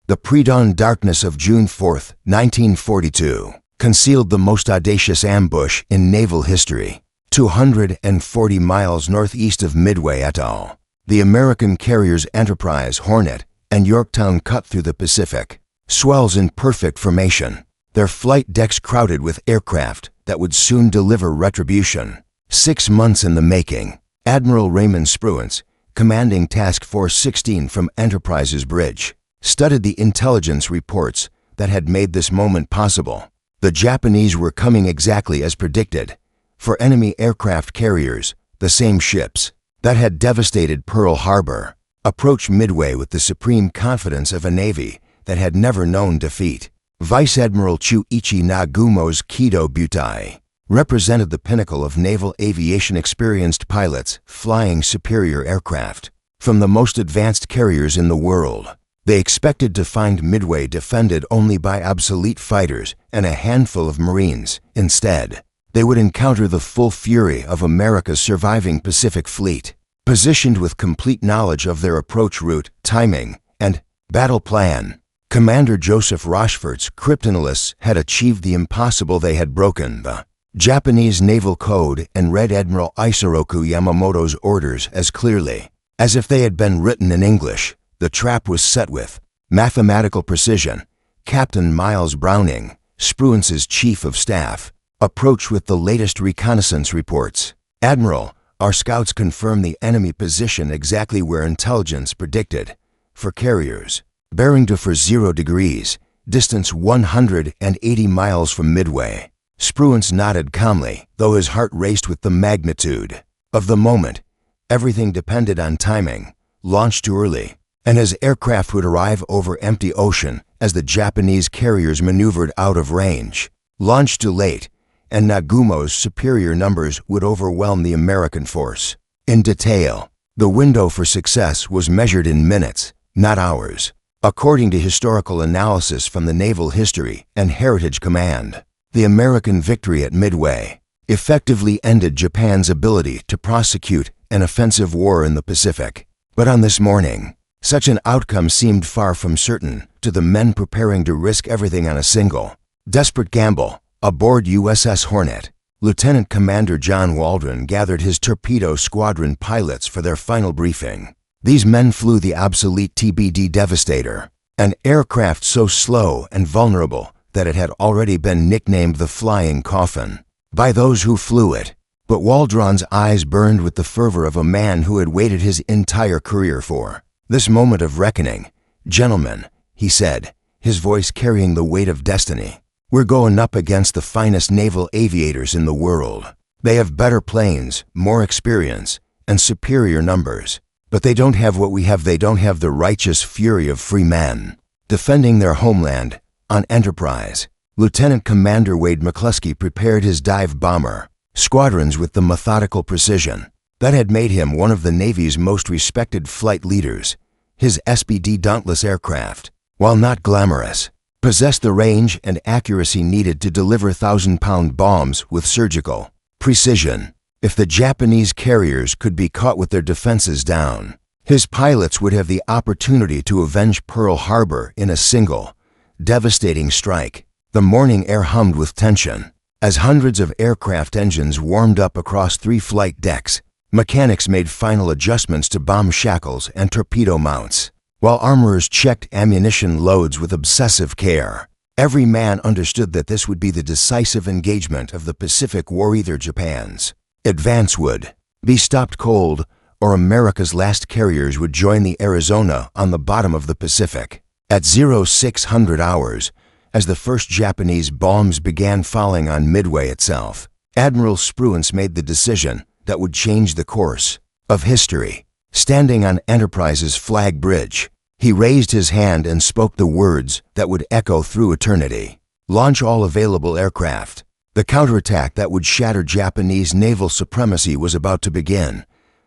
The pre-dawn darkness of June 4, 1942, concealed the most audacious ambush in naval history. 240 miles northeast of Midway atoll, the American carriers Enterprise, Hornet, and Yorktown cut through the Pacific, swells in perfect formation, their flight decks crowded with aircraft that would soon deliver retribution. 6 months in the making. Admiral Raymond Spruance, commanding Task Force 16 from Enterprise's bridge, studied the intelligence reports that had made this moment possible. The Japanese were coming exactly as predicted. For enemy aircraft carriers, the same ships that had devastated Pearl Harbor, approached Midway with the supreme confidence of a navy that had never known defeat. Vice Admiral Chuichi Nagumo's Kido Butai represented the pinnacle of naval aviation, experienced pilots flying superior aircraft from the most advanced carriers in the world. They expected to find Midway defended only by obsolete fighters and a handful of Marines. Instead, they would encounter the full fury of America's surviving Pacific Fleet, positioned with complete knowledge of their approach route, timing, and battle plan. Commander Joseph Rochefort's cryptanalysts had achieved the impossible. They had broken the Japanese Naval Code and read Admiral Isoroku Yamamoto's orders as clearly as if they had been written in English. The trap was set with mathematical precision. Captain Miles Browning, Spruance's chief of staff, approached with the latest reconnaissance reports. "Admiral, our scouts confirm the enemy position exactly where intelligence predicted. For carriers, bearing to for 0 degrees, distance 180 miles from Midway." Spruance nodded calmly, though his heart raced with the magnitude of the moment. Everything depended on timing. Launched too early, and his aircraft would arrive over empty ocean as the Japanese carriers maneuvered out of range. Launched too late, and Nagumo's superior numbers would overwhelm the American force. In detail, the window for success was measured in minutes, not hours, according to historical analysis from the Naval History and Heritage Command. The American victory at Midway effectively ended Japan's ability to prosecute an offensive war in the Pacific. But on this morning, such an outcome seemed far from certain to the men preparing to risk everything on a single, desperate gamble. Aboard USS Hornet, Lieutenant Commander John Waldron gathered his torpedo squadron pilots for their final briefing. These men flew the obsolete TBD Devastator, an aircraft so slow and vulnerable that it had already been nicknamed the Flying Coffin by those who flew it. But Waldron's eyes burned with the fervor of a man who had waited his entire career for this moment of reckoning. "Gentlemen," he said, his voice carrying the weight of destiny, "we're going up against the finest naval aviators in the world. They have better planes, more experience, and superior numbers. But they don't have what we have. They don't have the righteous fury of free men defending their homeland." On Enterprise, Lieutenant Commander Wade McCluskey prepared his dive bomber squadrons with the methodical precision that had made him one of the Navy's most respected flight leaders. His SBD Dauntless aircraft, while not glamorous, possessed the range and accuracy needed to deliver 1,000-pound bombs with surgical precision. If the Japanese carriers could be caught with their defenses down, his pilots would have the opportunity to avenge Pearl Harbor in a single, devastating strike. The morning air hummed with tension as hundreds of aircraft engines warmed up across 3 flight decks. Mechanics made final adjustments to bomb shackles and torpedo mounts, while armorers checked ammunition loads with obsessive care. Every man understood that this would be the decisive engagement of the Pacific War. Either Japan's advance would be stopped cold, or America's last carriers would join the Arizona on the bottom of the Pacific. At 0600 hours, as the first Japanese bombs began falling on Midway itself, Admiral Spruance made the decision that would change the course of history. Standing on Enterprise's flag bridge, he raised his hand and spoke the words that would echo through eternity. "Launch all available aircraft." The counterattack that would shatter Japanese naval supremacy was about to begin.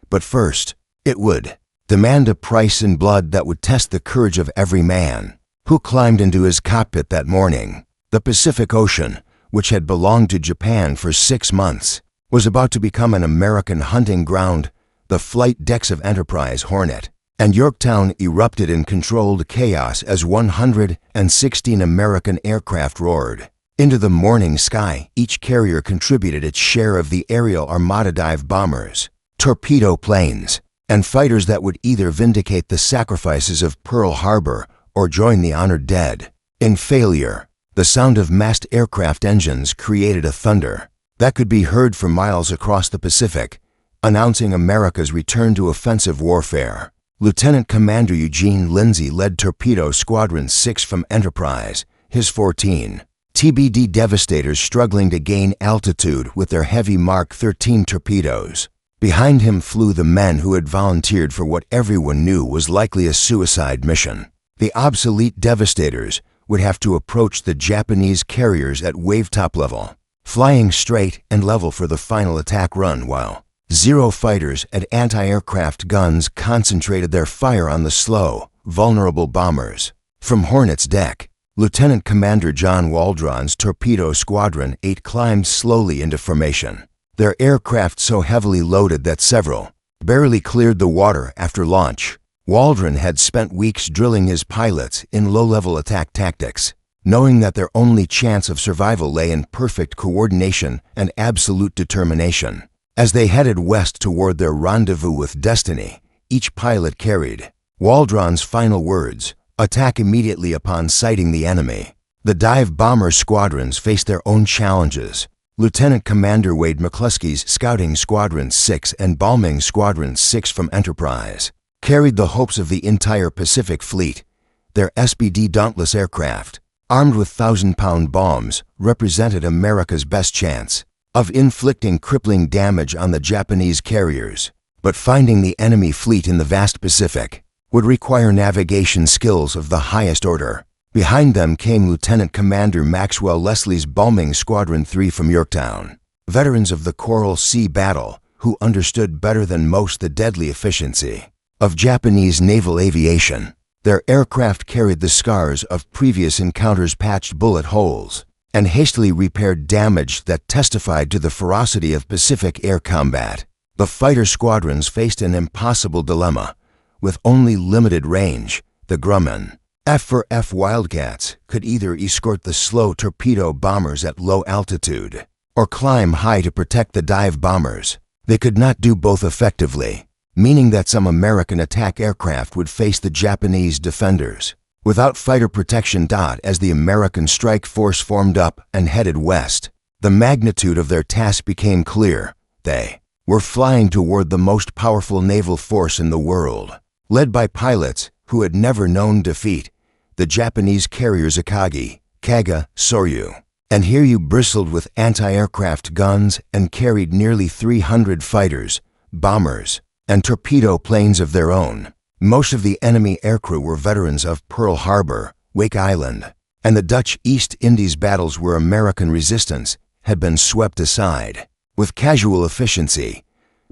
But first, it would demand a price in blood that would test the courage of every man who climbed into his cockpit that morning. The Pacific Ocean, which had belonged to Japan for 6 months, was about to become an American hunting ground. The flight decks of Enterprise Hornet and Yorktown erupted in controlled chaos as 116 American aircraft roared into the morning sky. Each carrier contributed its share of the aerial armada: dive bombers, torpedo planes, and fighters that would either vindicate the sacrifices of Pearl Harbor or join the honored dead. In failure, the sound of massed aircraft engines created a thunder that could be heard for miles across the Pacific, announcing America's return to offensive warfare. Lieutenant Commander Eugene Lindsay led Torpedo Squadron 6 from Enterprise, his 14 TBD Devastators struggling to gain altitude with their heavy Mark 13 torpedoes. Behind him flew the men who had volunteered for what everyone knew was likely a suicide mission. The obsolete Devastators would have to approach the Japanese carriers at wavetop level, flying straight and level for the final attack run, while Zero fighters and anti-aircraft guns concentrated their fire on the slow, vulnerable bombers. From Hornet's deck, Lieutenant Commander John Waldron's Torpedo Squadron 8 climbed slowly into formation, their aircraft so heavily loaded that several barely cleared the water after launch. Waldron had spent weeks drilling his pilots in low-level attack tactics, knowing that their only chance of survival lay in perfect coordination and absolute determination. As they headed west toward their rendezvous with destiny, each pilot carried Waldron's final words: attack immediately upon sighting the enemy. The dive bomber squadrons faced their own challenges. Lieutenant Commander Wade McCluskey's Scouting Squadron 6 and Bombing Squadron 6 from Enterprise carried the hopes of the entire Pacific Fleet. Their SBD Dauntless aircraft, armed with 1,000-pound bombs, represented America's best chance of inflicting crippling damage on the Japanese carriers. But finding the enemy fleet in the vast Pacific would require navigation skills of the highest order. Behind them came Lieutenant Commander Maxwell Leslie's Bombing Squadron 3 from Yorktown, veterans of the Coral Sea battle who understood better than most the deadly efficiency of Japanese naval aviation. Their aircraft carried the scars of previous encounters, patched bullet holes, and hastily repaired damage that testified to the ferocity of Pacific air combat. The fighter squadrons faced an impossible dilemma. With only limited range, the Grumman F-4F Wildcats could either escort the slow torpedo bombers at low altitude or climb high to protect the dive bombers. They could not do both effectively, meaning that some American attack aircraft would face the Japanese defenders without fighter protection. As the American strike force formed up and headed west, the magnitude of their task became clear. They were flying toward the most powerful naval force in the world, led by pilots who had never known defeat, the Japanese carriers Akagi, Kaga, Soryu. And Hiryu bristled with anti-aircraft guns and carried nearly 300 fighters, bombers, and torpedo planes of their own. Most of the enemy aircrew were veterans of Pearl Harbor, Wake Island, and the Dutch East Indies battles where American resistance had been swept aside with casual efficiency.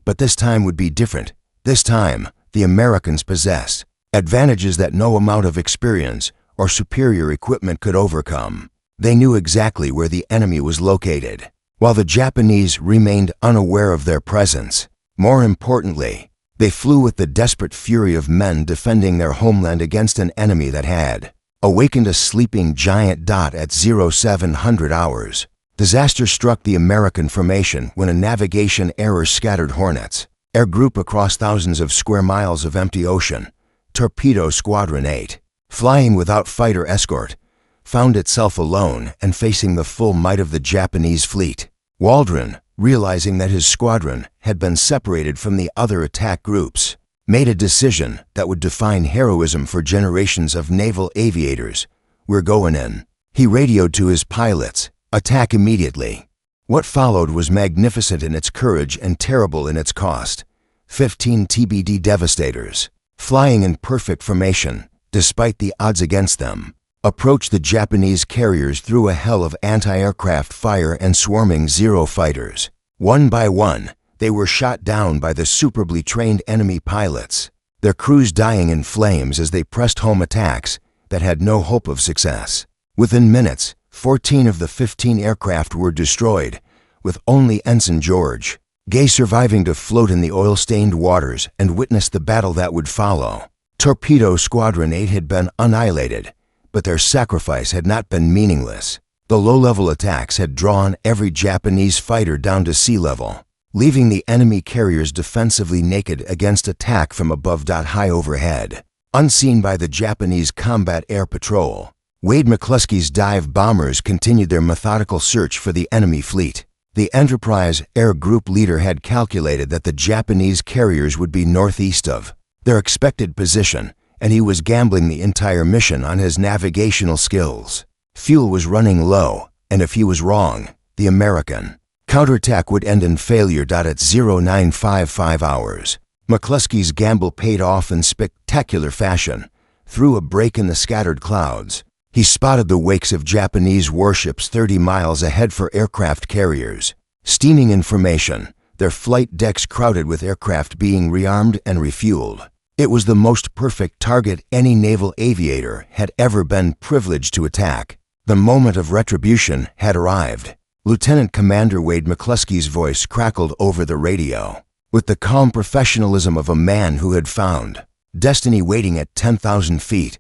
But this time would be different. This time, the Americans possessed advantages that no amount of experience or superior equipment could overcome. They knew exactly where the enemy was located, while the Japanese remained unaware of their presence. More importantly, they flew with the desperate fury of men defending their homeland against an enemy that had awakened a sleeping giant. At 0700 hours, disaster struck the American formation when a navigation error scattered Hornet's air group across thousands of square miles of empty ocean. Torpedo Squadron 8, flying without fighter escort, found itself alone and facing the full might of the Japanese fleet. Waldron, realizing that his squadron had been separated from the other attack groups, made a decision that would define heroism for generations of naval aviators. "We're going in," he radioed to his pilots. "Attack immediately." What followed was magnificent in its courage and terrible in its cost. 15 TBD Devastators, flying in perfect formation, despite the odds against them, approached the Japanese carriers through a hell of anti-aircraft fire and swarming Zero fighters. One by one, they were shot down by the superbly trained enemy pilots, their crews dying in flames as they pressed home attacks that had no hope of success. Within minutes, 14 of the 15 aircraft were destroyed, with only Ensign George Gay surviving to float in the oil-stained waters and witness the battle that would follow. Torpedo Squadron 8 had been annihilated, but their sacrifice had not been meaningless. The low-level attacks had drawn every Japanese fighter down to sea level, leaving the enemy carriers defensively naked against attack from above. High overhead, unseen by the Japanese Combat Air Patrol, Wade McCluskey's dive bombers continued their methodical search for the enemy fleet. The Enterprise Air Group leader had calculated that the Japanese carriers would be northeast of their expected position, and he was gambling the entire mission on his navigational skills. Fuel was running low, and if he was wrong, the American counterattack would end in failure. At 0955 hours, McCluskey's gamble paid off in spectacular fashion. Through a break in the scattered clouds, he spotted the wakes of Japanese warships 30 miles ahead for aircraft carriers, steaming in formation, their flight decks crowded with aircraft being rearmed and refueled. It was the most perfect target any naval aviator had ever been privileged to attack. The moment of retribution had arrived. Lieutenant Commander Wade McCluskey's voice crackled over the radio, with the calm professionalism of a man who had found destiny waiting at 10,000 feet.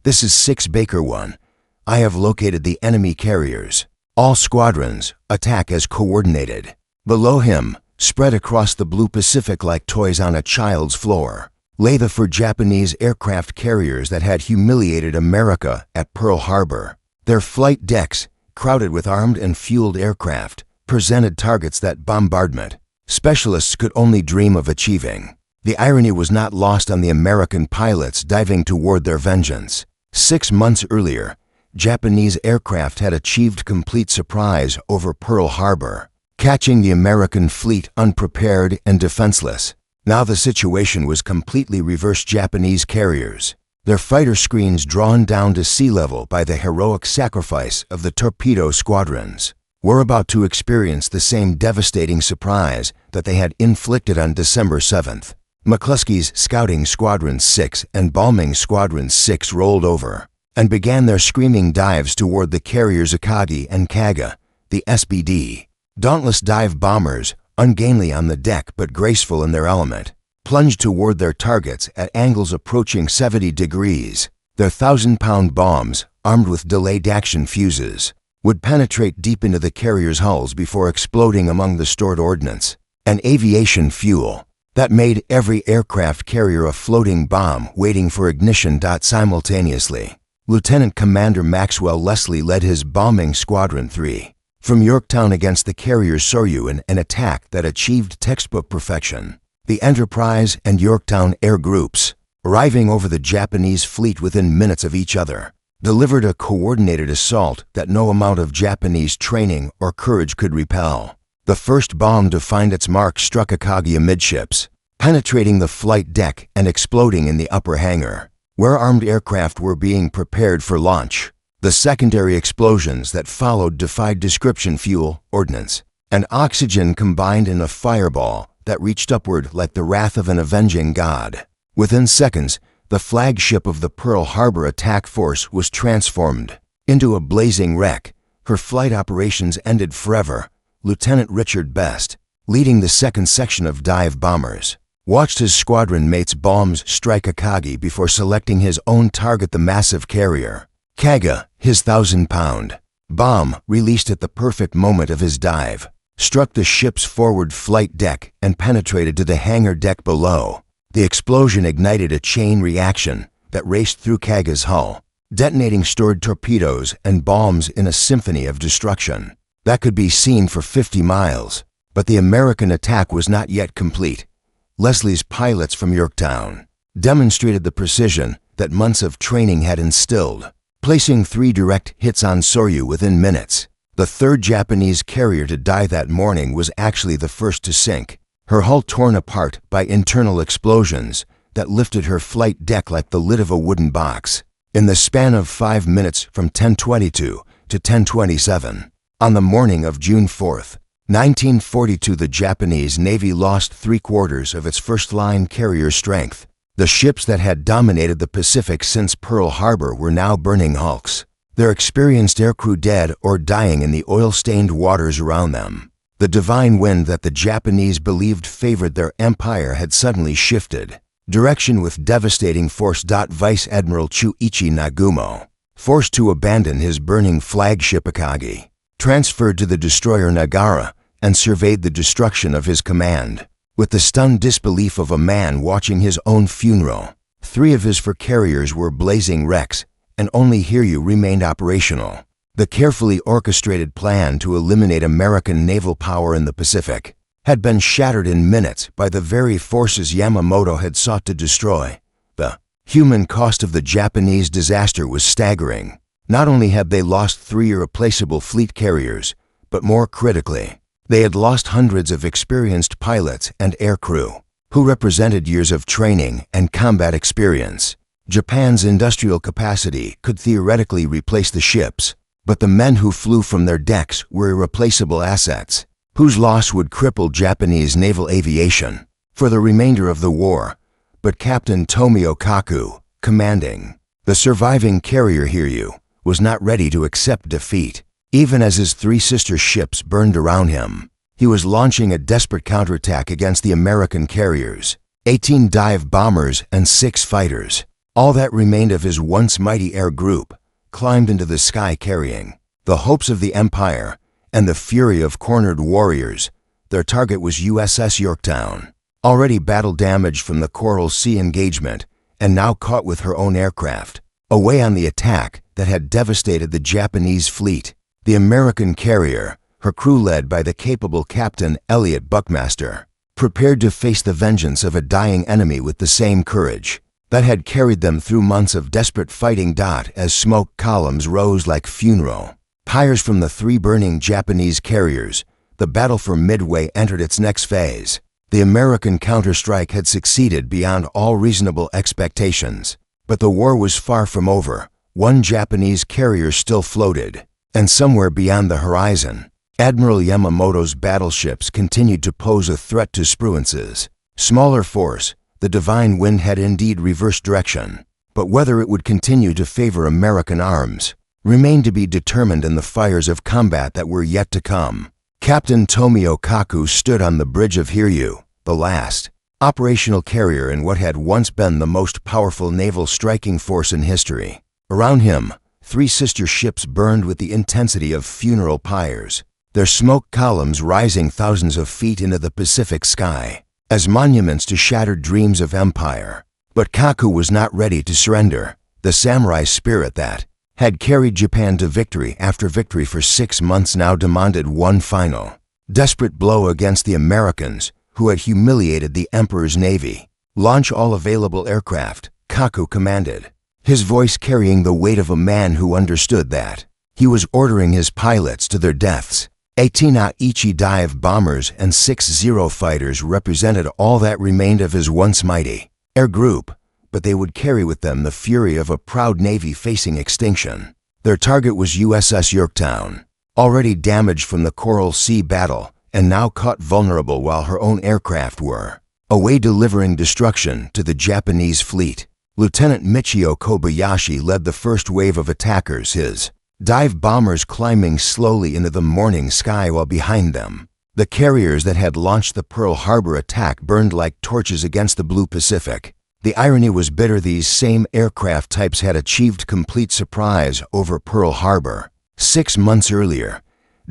"This is 6 Baker 1. I have located the enemy carriers. All squadrons, attack as coordinated." Below him, spread across the blue Pacific like toys on a child's floor, lay the 4 Japanese aircraft carriers that had humiliated America at Pearl Harbor. Their flight decks, crowded with armed and fueled aircraft, presented targets that bombardment specialists could only dream of achieving. The irony was not lost on the American pilots diving toward their vengeance. 6 months earlier, Japanese aircraft had achieved complete surprise over Pearl Harbor, catching the American fleet unprepared and defenseless. Now the situation was completely reversed. Japanese carriers, their fighter screens drawn down to sea level by the heroic sacrifice of the torpedo squadrons, were about to experience the same devastating surprise that they had inflicted on December 7th. McCluskey's Scouting Squadron 6 and Bombing Squadron 6 rolled over and began their screaming dives toward the carriers Akagi and Kaga, the SBD. Dauntless dive bombers, ungainly on the deck but graceful in their element, plunged toward their targets at angles approaching 70 degrees. Their 1,000-pound bombs, armed with delayed action fuses, would penetrate deep into the carriers' hulls before exploding among the stored ordnance and aviation fuel that made every aircraft carrier a floating bomb waiting for ignition. Simultaneously, Lieutenant Commander Maxwell Leslie led his Bombing Squadron 3 from Yorktown against the carriers Soryu in an attack that achieved textbook perfection. The Enterprise and Yorktown air groups, arriving over the Japanese fleet within minutes of each other, delivered a coordinated assault that no amount of Japanese training or courage could repel. The first bomb to find its mark struck Akagi amidships, penetrating the flight deck and exploding in the upper hangar, where armed aircraft were being prepared for launch. The secondary explosions that followed defied description. Fuel, ordnance, and oxygen combined in a fireball that reached upward like the wrath of an avenging god. Within seconds, the flagship of the Pearl Harbor attack force was transformed into a blazing wreck. Her flight operations ended forever. Lieutenant Richard Best, leading the second section of dive bombers, watched his squadron mates' bombs strike Akagi before selecting his own target, the massive carrier. Kaga, his 1,000-pound bomb, released at the perfect moment of his dive, struck the ship's forward flight deck and penetrated to the hangar deck below. The explosion ignited a chain reaction that raced through Kaga's hull, detonating stored torpedoes and bombs in a symphony of destruction that could be seen for 50 miles. But the American attack was not yet complete. Leslie's pilots from Yorktown demonstrated the precision that months of training had instilled, placing 3 direct hits on Soryu within minutes. The 3rd Japanese carrier to die that morning was actually the first to sink, her hull torn apart by internal explosions that lifted her flight deck like the lid of a wooden box. In the span of 5 minutes from 10:22 to 10:27, on the morning of June 4th, 1942, the Japanese Navy lost 3/4 of its first-line carrier strength. The ships that had dominated the Pacific since Pearl Harbor were now burning hulks, their experienced aircrew dead or dying in the oil-stained waters around them. The divine wind that the Japanese believed favored their empire had suddenly shifted. Direction with devastating force. Vice Admiral Chuichi Nagumo, forced to abandon his burning flagship Akagi, transferred to the destroyer Nagara and surveyed the destruction of his command. With the stunned disbelief of a man watching his own funeral, 3 of his 4 carriers were blazing wrecks, and only Hiryu remained operational. The carefully orchestrated plan to eliminate American naval power in the Pacific had been shattered in minutes by the very forces Yamamoto had sought to destroy. The human cost of the Japanese disaster was staggering. Not only had they lost 3 irreplaceable fleet carriers, but more critically, they had lost hundreds of experienced pilots and aircrew, who represented years of training and combat experience. Japan's industrial capacity could theoretically replace the ships, but the men who flew from their decks were irreplaceable assets, whose loss would cripple Japanese naval aviation for the remainder of the war. But Captain Tomio Kaku, commanding the surviving carrier Hiryu, was not ready to accept defeat. Even as his 3 sister ships burned around him, he was launching a desperate counterattack against the American carriers, 18 dive bombers and 6 fighters. All that remained of his once mighty air group climbed into the sky carrying the hopes of the Empire and the fury of cornered warriors. Their target was USS Yorktown, already battle damaged from the Coral Sea engagement and now caught with her own aircraft, away on the attack that had devastated the Japanese fleet. The American carrier, her crew led by the capable Captain Elliot Buckmaster, prepared to face the vengeance of a dying enemy with the same courage that had carried them through months of desperate fighting. As smoke columns rose like funeral pyres from the 3 burning Japanese carriers, the battle for Midway entered its next phase. The American counterstrike had succeeded beyond all reasonable expectations, but the war was far from over. 1 Japanese carrier still floated, and somewhere beyond the horizon, Admiral Yamamoto's battleships continued to pose a threat to Spruance's smaller force. The divine wind had indeed reversed direction, but whether it would continue to favor American arms remained to be determined in the fires of combat that were yet to come. Captain Tomio Kaku stood on the bridge of Hiryu, the last operational carrier in what had once been the most powerful naval striking force in history. Around him, 3 sister ships burned with the intensity of funeral pyres, their smoke columns rising thousands of feet into the Pacific sky as monuments to shattered dreams of empire. But Kaku was not ready to surrender. The samurai spirit that had carried Japan to victory after victory for 6 months now demanded one final, desperate blow against the Americans who had humiliated the Emperor's navy. "Launch all available aircraft," Kaku commanded, his voice carrying the weight of a man who understood that he was ordering his pilots to their deaths. 18 Aichi dive bombers and 6 Zero fighters represented all that remained of his once mighty air group, but they would carry with them the fury of a proud navy facing extinction. Their target was USS Yorktown, already damaged from the Coral Sea battle and now caught vulnerable while her own aircraft were away delivering destruction to the Japanese fleet. Lieutenant Michio Kobayashi led the first wave of attackers, his dive bombers climbing slowly into the morning sky while behind them, the carriers that had launched the Pearl Harbor attack burned like torches against the blue Pacific. The irony was bitter. These same aircraft types had achieved complete surprise over Pearl Harbor 6 months earlier,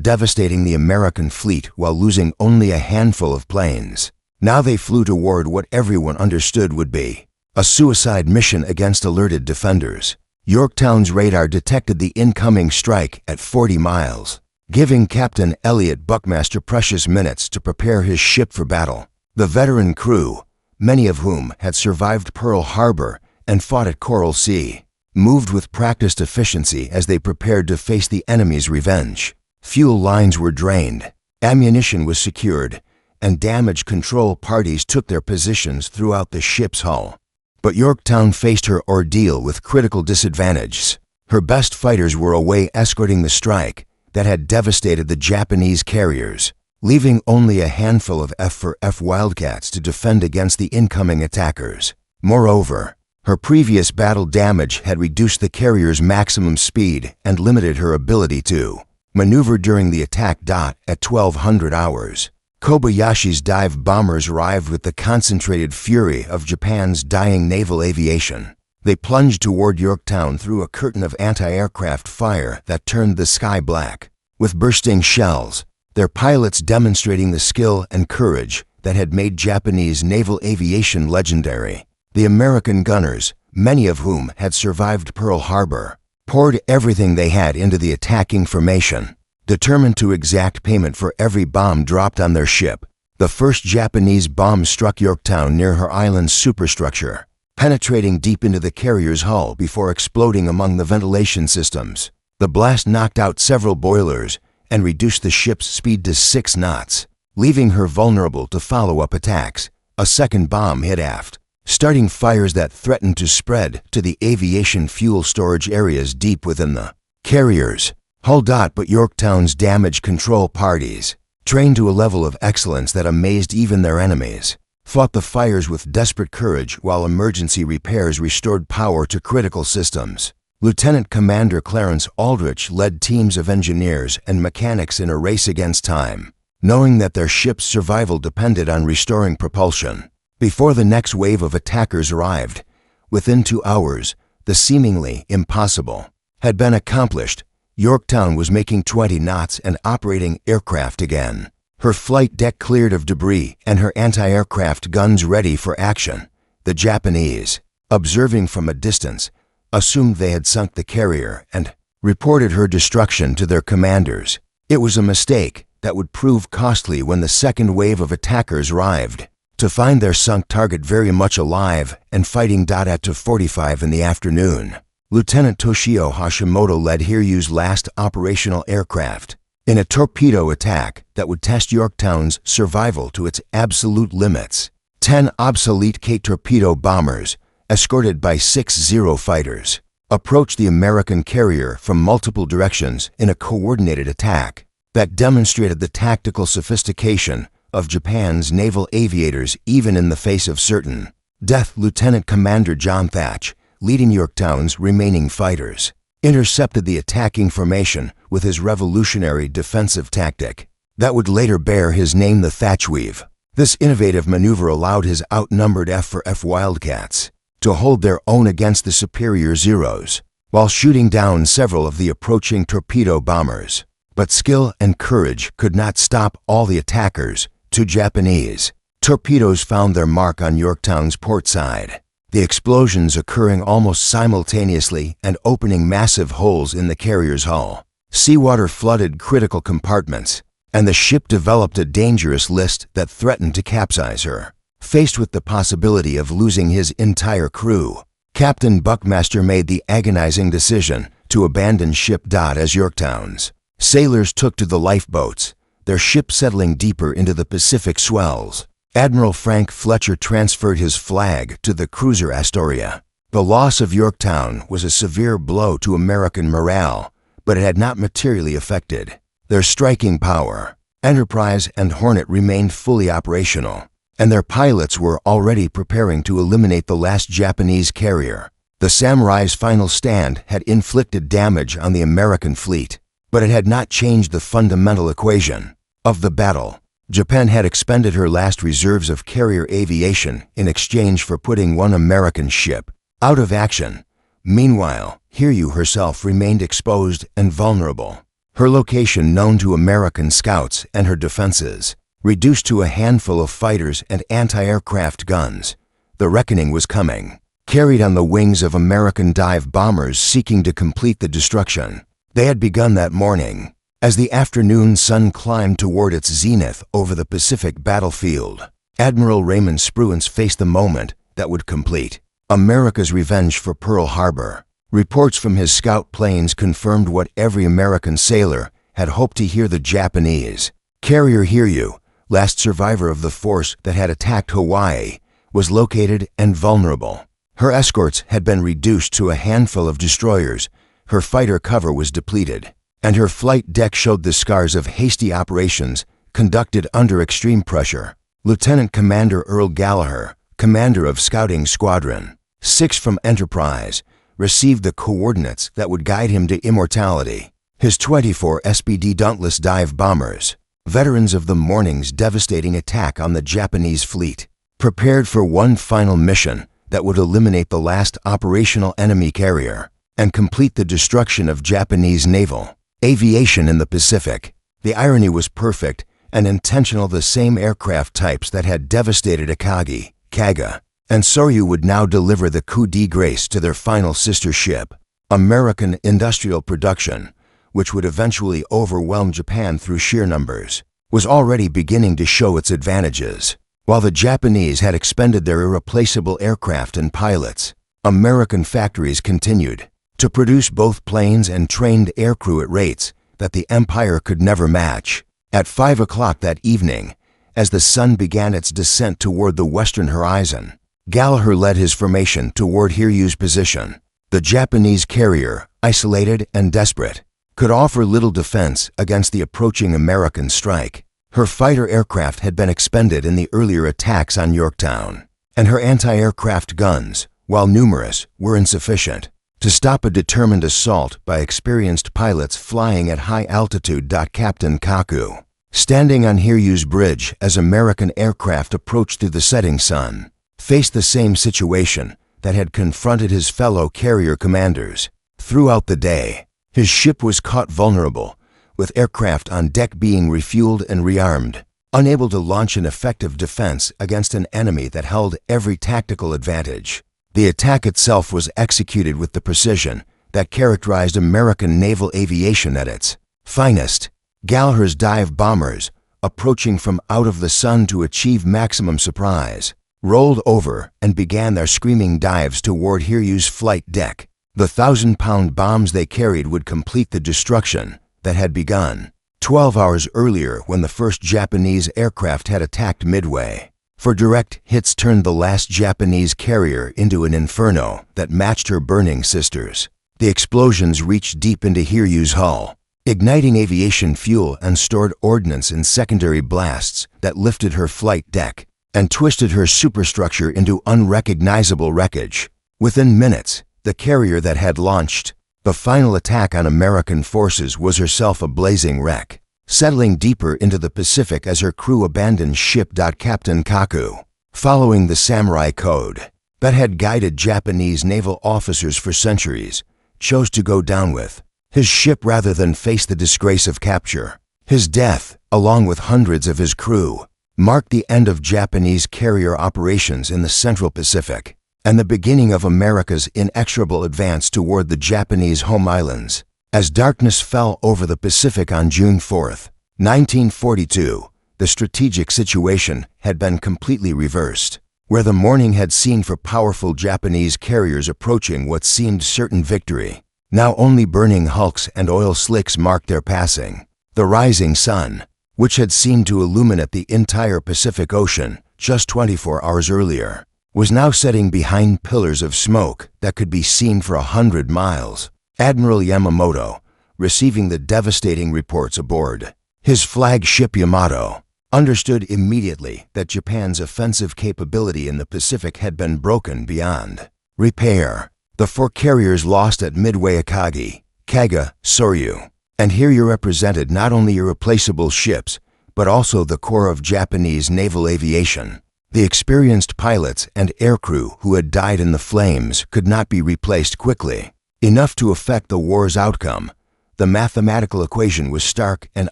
devastating the American fleet while losing only a handful of planes. Now they flew toward what everyone understood would be a suicide mission against alerted defenders. Yorktown's radar detected the incoming strike at 40 miles, giving Captain Elliot Buckmaster precious minutes to prepare his ship for battle. The veteran crew, many of whom had survived Pearl Harbor and fought at Coral Sea, moved with practiced efficiency as they prepared to face the enemy's revenge. Fuel lines were drained, ammunition was secured, and damage control parties took their positions throughout the ship's hull. But Yorktown faced her ordeal with critical disadvantages. Her best fighters were away escorting the strike that had devastated the Japanese carriers, leaving only a handful of F-4F Wildcats to defend against the incoming attackers. Moreover, her previous battle damage had reduced the carrier's maximum speed and limited her ability to maneuver during the attack. At 1200 hours, Kobayashi's dive bombers arrived with the concentrated fury of Japan's dying naval aviation. They plunged toward Yorktown through a curtain of anti-aircraft fire that turned the sky black, with bursting shells, their pilots demonstrating the skill and courage that had made Japanese naval aviation legendary. The American gunners, many of whom had survived Pearl Harbor, poured everything they had into the attacking formation, determined to exact payment for every bomb dropped on their ship. The first Japanese bomb struck Yorktown near her island's superstructure, penetrating deep into the carrier's hull before exploding among the ventilation systems. The blast knocked out several boilers and reduced the ship's speed to 6 knots, leaving her vulnerable to follow-up attacks. A second bomb hit aft, starting fires that threatened to spread to the aviation fuel storage areas deep within the carrier's hull. But Yorktown's damage control parties, trained to a level of excellence that amazed even their enemies, fought the fires with desperate courage while emergency repairs restored power to critical systems. Lieutenant Commander Clarence Aldrich led teams of engineers and mechanics in a race against time, knowing that their ship's survival depended on restoring propulsion. Before the next wave of attackers arrived, within 2 hours, the seemingly impossible had been accomplished. Yorktown was making 20 knots and operating aircraft again, her flight deck cleared of debris and her anti-aircraft guns ready for action. The Japanese, observing from a distance, assumed they had sunk the carrier and reported her destruction to their commanders. It was a mistake that would prove costly when the second wave of attackers arrived, to find their sunk target very much alive and fighting. At 2:45 in the afternoon, Lieutenant Toshio Hashimoto led Hiryu's last operational aircraft in a torpedo attack that would test Yorktown's survival to its absolute limits. 10 obsolete K-torpedo bombers, escorted by 6 Zero fighters, approached the American carrier from multiple directions in a coordinated attack that demonstrated the tactical sophistication of Japan's naval aviators even in the face of certain death. Lieutenant Commander John Thatch, leading Yorktown's remaining fighters, intercepted the attacking formation with his revolutionary defensive tactic that would later bear his name, the Thatch Weave. This innovative maneuver allowed his outnumbered F-4F Wildcats to hold their own against the superior Zeros, while shooting down several of the approaching torpedo bombers. But skill and courage could not stop all the attackers. 2 Japanese torpedoes found their mark on Yorktown's port side, the explosions occurring almost simultaneously and opening massive holes in the carrier's hull. Seawater flooded critical compartments, and the ship developed a dangerous list that threatened to capsize her. Faced with the possibility of losing his entire crew, Captain Buckmaster made the agonizing decision to abandon ship. As Yorktown's sailors took to the lifeboats, their ship settling deeper into the Pacific swells, Admiral Frank Fletcher transferred his flag to the cruiser Astoria. The loss of Yorktown was a severe blow to American morale, but it had not materially affected their striking power. Enterprise and Hornet remained fully operational, and their pilots were already preparing to eliminate the last Japanese carrier. The Samurai's final stand had inflicted damage on the American fleet, but it had not changed the fundamental equation of the battle. Japan had expended her last reserves of carrier aviation in exchange for putting one American ship out of action. Meanwhile, Hiryu herself remained exposed and vulnerable, her location known to American scouts and her defenses reduced to a handful of fighters and anti-aircraft guns. The reckoning was coming, carried on the wings of American dive bombers seeking to complete the destruction. They had begun that morning, as the afternoon sun climbed toward its zenith over the Pacific battlefield. Admiral Raymond Spruance faced the moment that would complete America's revenge for Pearl Harbor. Reports from his scout planes confirmed what every American sailor had hoped to hear: the Japanese carrier Hiryu, last survivor of the force that had attacked Hawaii, was located and vulnerable. Her escorts had been reduced to a handful of destroyers, her fighter cover was depleted, and her flight deck showed the scars of hasty operations conducted under extreme pressure. Lieutenant Commander Earl Gallagher, commander of Scouting Squadron 6 from Enterprise, received the coordinates that would guide him to immortality. His 24 SPD Dauntless dive bombers veterans of the morning's devastating attack on the Japanese fleet, prepared for one final mission that would eliminate the last operational enemy carrier and complete the destruction of Japanese naval aviation in the Pacific. The irony was perfect and intentional. The same aircraft types that had devastated Akagi, Kaga, and Soryu would now deliver the coup de grace to their final sister ship. American industrial production, which would eventually overwhelm Japan through sheer numbers, was already beginning to show its advantages. While the Japanese had expended their irreplaceable aircraft and pilots, American factories continued to produce both planes and trained aircrew at rates that the Empire could never match. At 5 o'clock that evening, as the sun began its descent toward the western horizon, Gallagher led his formation toward Hiryu's position. The Japanese carrier, isolated and desperate, could offer little defense against the approaching American strike. Her fighter aircraft had been expended in the earlier attacks on Yorktown, and her anti-aircraft guns, while numerous, were insufficient to stop a determined assault by experienced pilots flying at high altitude. Captain Kaku, standing on Hiryu's bridge as American aircraft approached through the setting sun, faced the same situation that had confronted his fellow carrier commanders. Throughout the day, his ship was caught vulnerable, with aircraft on deck being refueled and rearmed, unable to launch an effective defense against an enemy that held every tactical advantage. The attack itself was executed with the precision that characterized American naval aviation at its finest. Gallagher's dive bombers, approaching from out of the sun to achieve maximum surprise, rolled over and began their screaming dives toward Hiryu's flight deck. The 1,000-pound bombs they carried would complete the destruction that had begun 12 hours earlier when the first Japanese aircraft had attacked Midway. For direct hits turned the last Japanese carrier into an inferno that matched her burning sisters. The explosions reached deep into Hiryu's hull, igniting aviation fuel and stored ordnance in secondary blasts that lifted her flight deck and twisted her superstructure into unrecognizable wreckage. Within minutes, the carrier that had launched the final attack on American forces was herself a blazing wreck, settling deeper into the Pacific as her crew abandoned ship. Captain Kaku, following the samurai code that had guided Japanese naval officers for centuries, chose to go down with his ship rather than face the disgrace of capture. His death, along with hundreds of his crew, marked the end of Japanese carrier operations in the Central Pacific and the beginning of America's inexorable advance toward the Japanese home islands. As darkness fell over the Pacific on June 4, 1942, the strategic situation had been completely reversed. Where the morning had seen for powerful Japanese carriers approaching what seemed certain victory, now only burning hulks and oil slicks marked their passing. The rising sun, which had seemed to illuminate the entire Pacific Ocean just 24 hours earlier, was now setting behind pillars of smoke that could be seen for 100 miles. Admiral Yamamoto, receiving the devastating reports aboard his flagship Yamato, understood immediately that Japan's offensive capability in the Pacific had been broken beyond repair. The 4 carriers lost at Midway, Akagi, Kaga, Soryu, and Hiryu represented not only irreplaceable ships, but also the core of Japanese naval aviation. The experienced pilots and aircrew who had died in the flames could not be replaced quickly enough to affect the war's outcome. The mathematical equation was stark and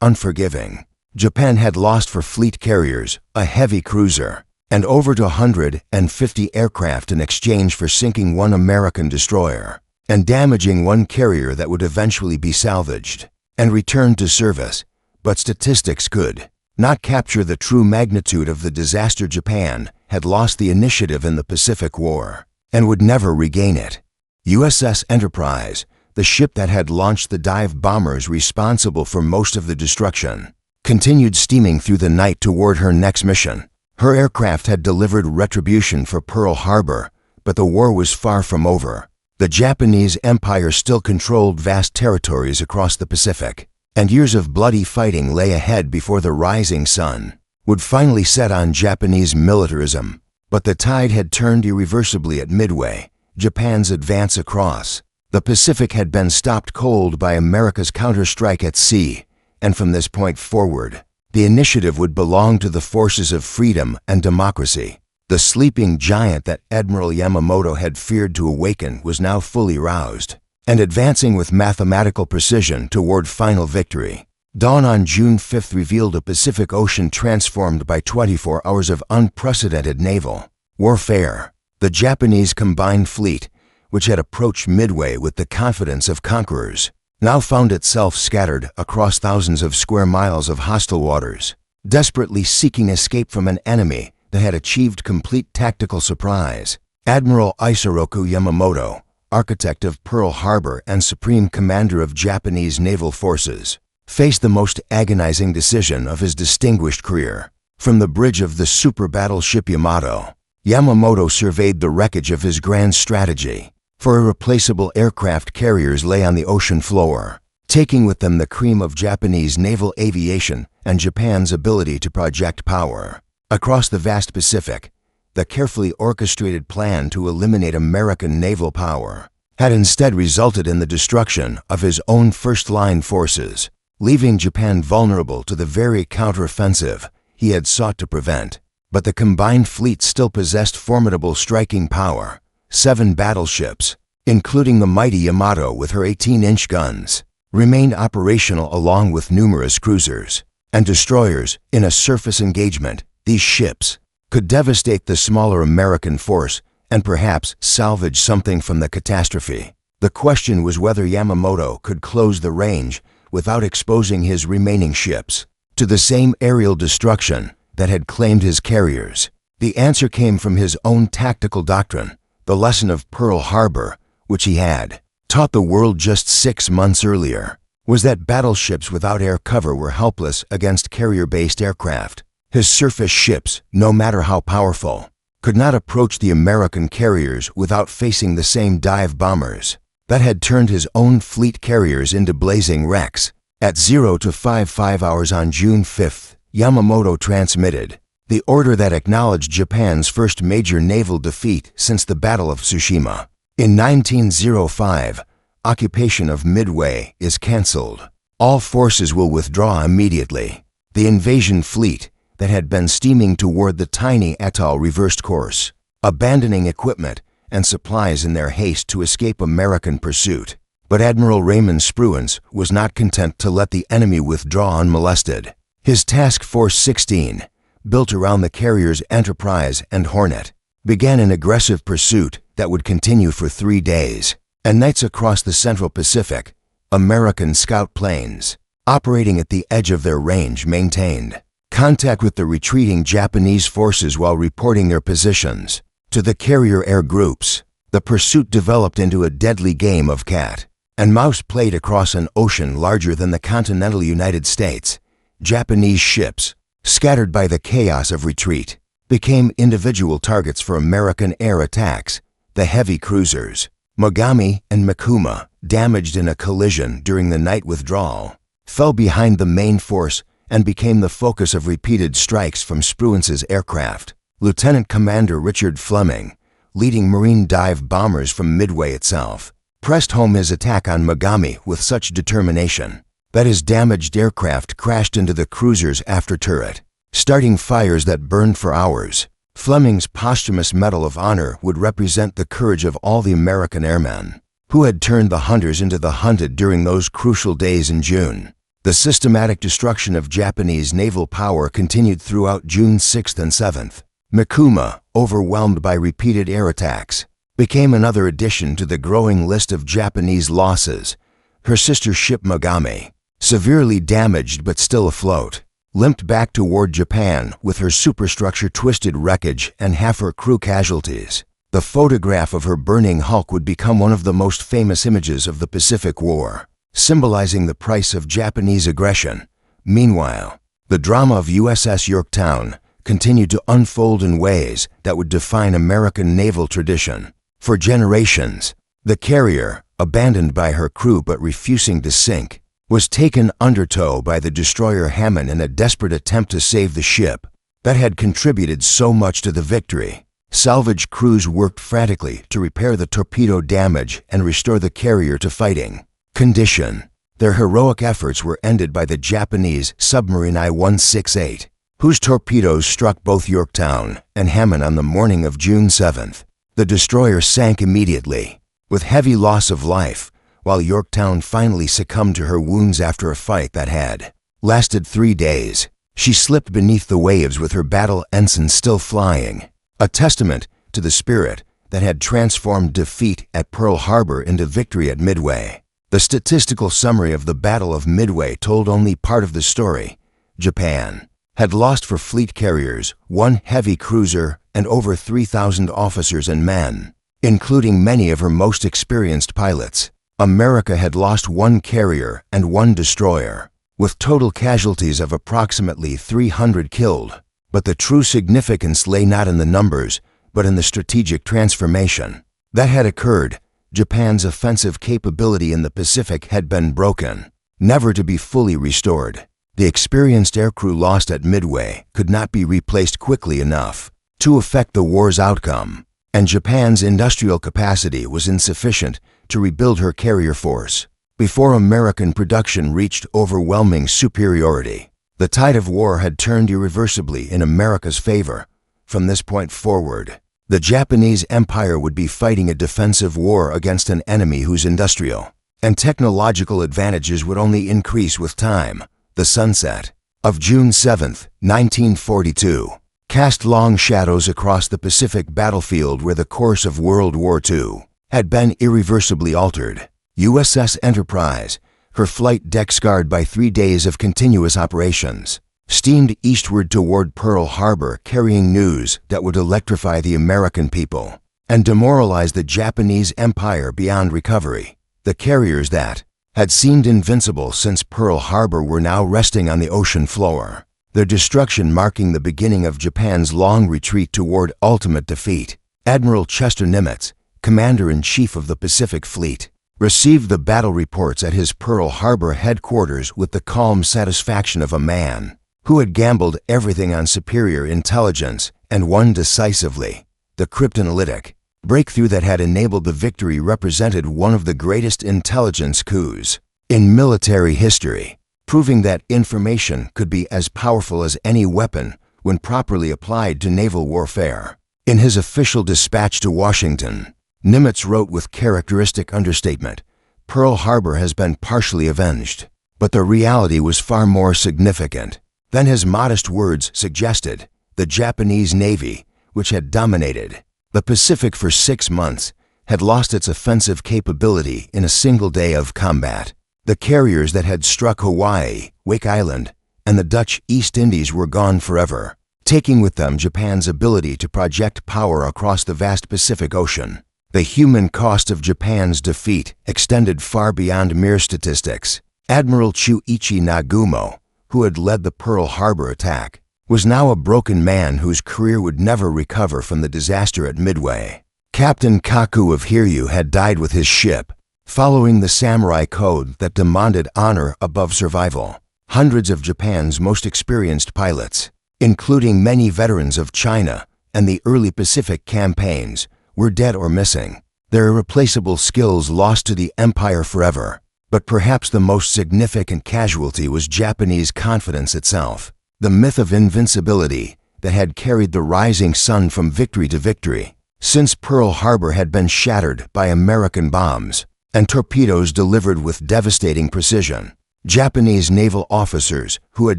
unforgiving. Japan had lost 4 fleet carriers, a heavy cruiser, and over 150 aircraft in exchange for sinking 1 American destroyer and damaging 1 carrier that would eventually be salvaged and returned to service. But statistics could not capture the true magnitude of the disaster. Japan had lost the initiative in the Pacific War and would never regain it. USS Enterprise, the ship that had launched the dive bombers responsible for most of the destruction, continued steaming through the night toward her next mission. Her aircraft had delivered retribution for Pearl Harbor, but the war was far from over. The Japanese Empire still controlled vast territories across the Pacific, and years of bloody fighting lay ahead before the rising sun would finally set on Japanese militarism. But the tide had turned irreversibly at Midway. Japan's advance across the Pacific had been stopped cold by America's counterstrike at sea, and from this point forward, The initiative would belong to the forces of freedom and democracy. The sleeping giant that Admiral Yamamoto had feared to awaken was now fully roused and advancing with mathematical precision toward final victory. Dawn on June 5th revealed a Pacific Ocean transformed by 24 hours of unprecedented naval warfare. The Japanese combined fleet, which had approached Midway with the confidence of conquerors, now found itself scattered across thousands of square miles of hostile waters, desperately seeking escape from an enemy that had achieved complete tactical surprise. Admiral Isoroku Yamamoto, architect of Pearl Harbor and supreme commander of Japanese naval forces, faced the most agonizing decision of his distinguished career. From the bridge of the super battleship Yamato, Yamamoto surveyed the wreckage of his grand strategy. For irreplaceable aircraft carriers lay on the ocean floor, taking with them the cream of Japanese naval aviation and Japan's ability to project power. Across the vast Pacific, the carefully orchestrated plan to eliminate American naval power had instead resulted in the destruction of his own first-line forces, leaving Japan vulnerable to the very counteroffensive he had sought to prevent. But the combined fleet still possessed formidable striking power. 7 battleships, including the mighty Yamato with her 18-inch guns, remained operational along with numerous cruisers and destroyers in a surface engagement. These ships could devastate the smaller American force and perhaps salvage something from the catastrophe. The question was whether Yamamoto could close the range without exposing his remaining ships to the same aerial destruction that had claimed his carriers. The answer came from his own tactical doctrine, the lesson of Pearl Harbor, which he had taught the world just 6 months earlier, was that battleships without air cover were helpless against carrier-based aircraft. His surface ships, no matter how powerful, could not approach the American carriers without facing the same dive bombers that had turned his own fleet carriers into blazing wrecks. At 0 to 55 hours on June 5th, Yamamoto transmitted the order that acknowledged Japan's first major naval defeat since the Battle of Tsushima. In 1905, occupation of Midway is cancelled. All forces will withdraw immediately. The invasion fleet that had been steaming toward the tiny atoll reversed course, abandoning equipment and supplies in their haste to escape American pursuit. But Admiral Raymond Spruance was not content to let the enemy withdraw unmolested. His Task Force 16, built around the carriers Enterprise and Hornet, began an aggressive pursuit that would continue for 3 days and nights across the Central Pacific. American scout planes, operating at the edge of their range, maintained contact with the retreating Japanese forces while reporting their positions to the carrier air groups. The pursuit developed into a deadly game of cat and mouse played across an ocean larger than the continental United States. Japanese ships, scattered by the chaos of retreat, became individual targets for American air attacks. The heavy cruisers, Mogami and Mikuma, damaged in a collision during the night withdrawal, fell behind the main force and became the focus of repeated strikes from Spruance's aircraft. Lieutenant Commander Richard Fleming, leading Marine dive bombers from Midway itself, pressed home his attack on Mogami with such determination that his damaged aircraft crashed into the cruiser's after turret, starting fires that burned for hours. Fleming's posthumous Medal of Honor would represent the courage of all the American airmen who had turned the hunters into the hunted during those crucial days in June. The systematic destruction of Japanese naval power continued throughout June 6th and 7th. Mikuma, overwhelmed by repeated air attacks, became another addition to the growing list of Japanese losses. Her sister ship Mogami, severely damaged but still afloat, limped back toward Japan with her superstructure twisted wreckage and half her crew casualties. The photograph of her burning hulk would become one of the most famous images of the Pacific War, symbolizing the price of Japanese aggression. Meanwhile, the drama of USS Yorktown continued to unfold in ways that would define American naval tradition. For generations, the carrier, abandoned by her crew but refusing to sink, was taken undertow by the destroyer Hammond in a desperate attempt to save the ship that had contributed so much to the victory. Salvage crews worked frantically to repair the torpedo damage and restore the carrier to fighting condition. Their heroic efforts were ended by the Japanese submarine I-168, whose torpedoes struck both Yorktown and Hammond on the morning of June 7th. The destroyer sank immediately, with heavy loss of life, while Yorktown finally succumbed to her wounds after a fight that had lasted 3 days. She slipped beneath the waves with her battle ensign still flying, a testament to the spirit that had transformed defeat at Pearl Harbor into victory at Midway. The statistical summary of the Battle of Midway told only part of the story. Japan had lost for fleet carriers 1 heavy cruiser and over 3,000 officers and men, including many of her most experienced pilots. America had lost 1 carrier and 1 destroyer, with total casualties of approximately 300 killed. But the true significance lay not in the numbers, but in the strategic transformation that had occurred. Japan's offensive capability in the Pacific had been broken, never to be fully restored. The experienced aircrew lost at Midway could not be replaced quickly enough to affect the war's outcome, and Japan's industrial capacity was insufficient to rebuild her carrier force. Before American production reached overwhelming superiority, the tide of war had turned irreversibly in America's favor. From this point forward, the Japanese Empire would be fighting a defensive war against an enemy whose industrial and technological advantages would only increase with time. The sunset of June 7, 1942, cast long shadows across the Pacific battlefield where the course of World War II had been irreversibly altered. USS Enterprise, her flight deck scarred by 3 days of continuous operations, steamed eastward toward Pearl Harbor carrying news that would electrify the American people and demoralize the Japanese Empire beyond recovery. The carriers that had seemed invincible since Pearl Harbor were now resting on the ocean floor, their destruction marking the beginning of Japan's long retreat toward ultimate defeat. Admiral Chester Nimitz, Commander-in-Chief of the Pacific Fleet, received the battle reports at his Pearl Harbor headquarters with the calm satisfaction of a man who had gambled everything on superior intelligence and won decisively. The cryptanalytic breakthrough that had enabled the victory represented one of the greatest intelligence coups in military history, proving that information could be as powerful as any weapon when properly applied to naval warfare. In his official dispatch to Washington, Nimitz wrote with characteristic understatement, "Pearl Harbor has been partially avenged." But the reality was far more significant than his modest words suggested. The Japanese Navy, which had dominated the Pacific for 6 months, had lost its offensive capability in a single day of combat. The carriers that had struck Hawaii, Wake Island, and the Dutch East Indies were gone forever, taking with them Japan's ability to project power across the vast Pacific Ocean. The human cost of Japan's defeat extended far beyond mere statistics. Admiral Chuichi Nagumo, who had led the Pearl Harbor attack, was now a broken man whose career would never recover from the disaster at Midway. Captain Kaku of Hiryu had died with his ship, following the samurai code that demanded honor above survival. Hundreds of Japan's most experienced pilots, including many veterans of China and the early Pacific campaigns, were dead or missing, their irreplaceable skills lost to the Empire forever. But perhaps the most significant casualty was Japanese confidence itself. The myth of invincibility that had carried the rising sun from victory to victory, since Pearl Harbor had been shattered by American bombs and torpedoes delivered with devastating precision. Japanese naval officers who had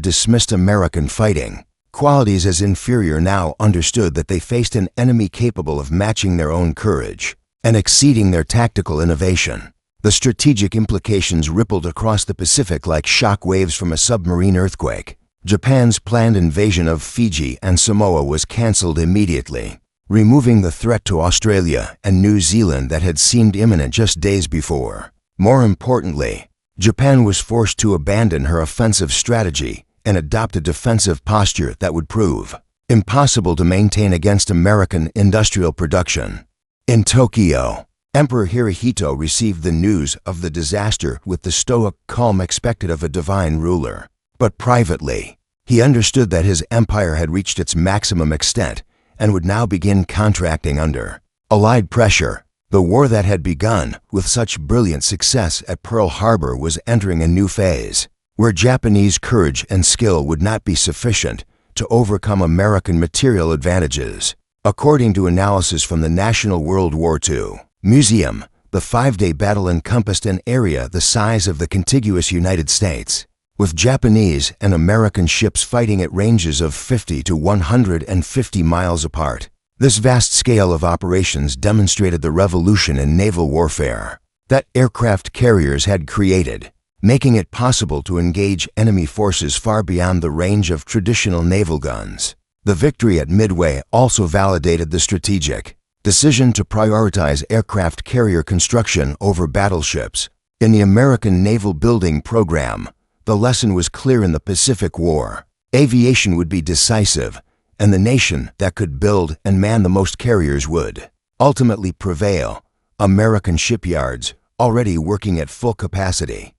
dismissed American fighting qualities as inferior now understood that they faced an enemy capable of matching their own courage and exceeding their tactical innovation. The strategic implications rippled across the Pacific like shock waves from a submarine earthquake. Japan's planned invasion of Fiji and Samoa was cancelled immediately, removing the threat to Australia and New Zealand that had seemed imminent just days before. More importantly, Japan was forced to abandon her offensive strategy and adopt a defensive posture that would prove impossible to maintain against American industrial production. In Tokyo, Emperor Hirohito received the news of the disaster with the stoic calm expected of a divine ruler. But privately, he understood that his empire had reached its maximum extent and would now begin contracting under Allied pressure. The war that had begun with such brilliant success at Pearl Harbor was entering a new phase, where Japanese courage and skill would not be sufficient to overcome American material advantages. According to analysis from the National World War II Museum, the 5-day battle encompassed an area the size of the contiguous United States, with Japanese and American ships fighting at ranges of 50 to 150 miles apart. This vast scale of operations demonstrated the revolution in naval warfare that aircraft carriers had created, making it possible to engage enemy forces far beyond the range of traditional naval guns. The victory at Midway also validated the strategic decision to prioritize aircraft carrier construction over battleships. In the American naval building program, the lesson was clear in the Pacific War. Aviation would be decisive, and the nation that could build and man the most carriers would ultimately prevail. American shipyards, already working at full capacity,